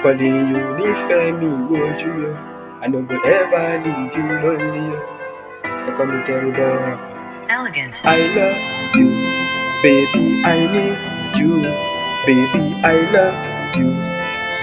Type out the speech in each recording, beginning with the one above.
calling you, nífẹ̀ẹ́ mi wojú mi o. I no go ever leave you lonely o. Ẹ kọ́ mi Terri-Boi. Elegant. I love you, baby, I need you. Baby, I love you,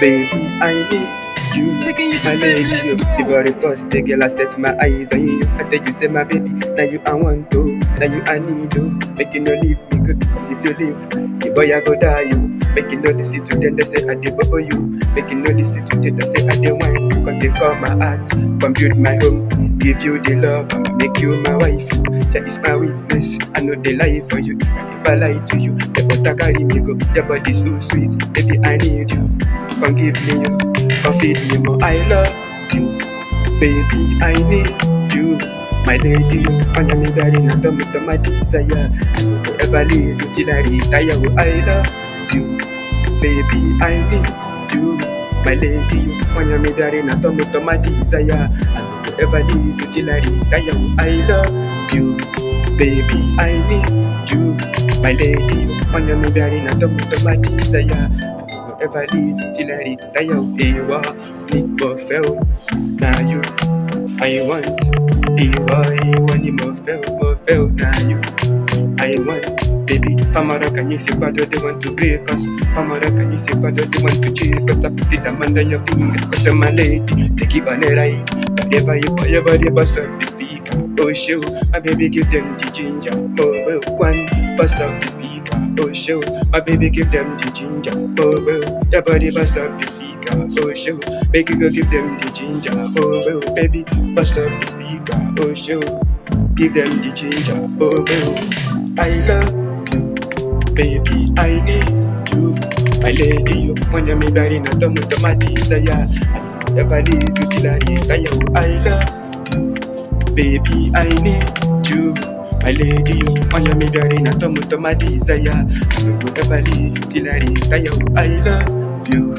baby, I need you. Taking you to My fame, lady, let's you. go. The very first day, girl, I set my eyes on you. I tell you, say my baby, now you I want to, now you I need to. Make you no leave me good, cause if you leave, the boy I go die you. Make you no listen to them, they say I dey bubble you. Make you no listen to them, they say I dey wine. Cause they call my heart, come build my home. Give you the love, I'ma make you my wife. That is my weakness, I know they lie for you. If I lie to you, the butter carry me go. Your body so sweet, baby I need you. Come give me you, come feed me more. I love you, baby I need you. My lady, on me darling, and tell me to my desire. I will forever leave you till I retire. Oh, I love you, baby I need you. My lady, on me darling, and tell me to my desire. I will forever leave you till I retire. Oh, I love you, baby I need you. My lady, on me darling, and tell me to my desire. Ever leave till I retire. They want me for fail. Now you, I want. They want you more fail. Now you, I want. Baby, Famara, can you see what they want to break us? Famara, can you see what they want to cheat us? I put it under your finger, cause I'm my lady. Take it on the right. Whatever you put your body, bust up the speaker. Oh, show, my baby, give them the ginger. Oh, well, one, bust up the speaker. Oh, show, my baby, give them the ginger. Oh, well, your body, bust up the speaker. Oh, show, make you go give them the ginger. Oh, well, baby, bust up the speaker. Oh, show, give them the ginger. Oh, well, I love you, baby, I need you. My lady, you want me darling, I don't want my desire. I never leave you till I retire. Oh, I love you, baby, I need you. My lady, you want me darling, I don't want my desire. I will never leave you till I retire. Oh, I love you,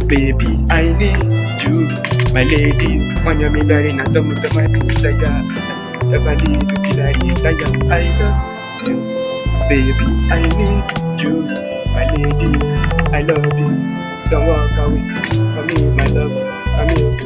baby, I need you. My lady, you want me darling, I don't want my desire. I will never leave you till I retire. I love you, baby, I need you. My lady, I love you. Don't walk away from me, my love. I'm here.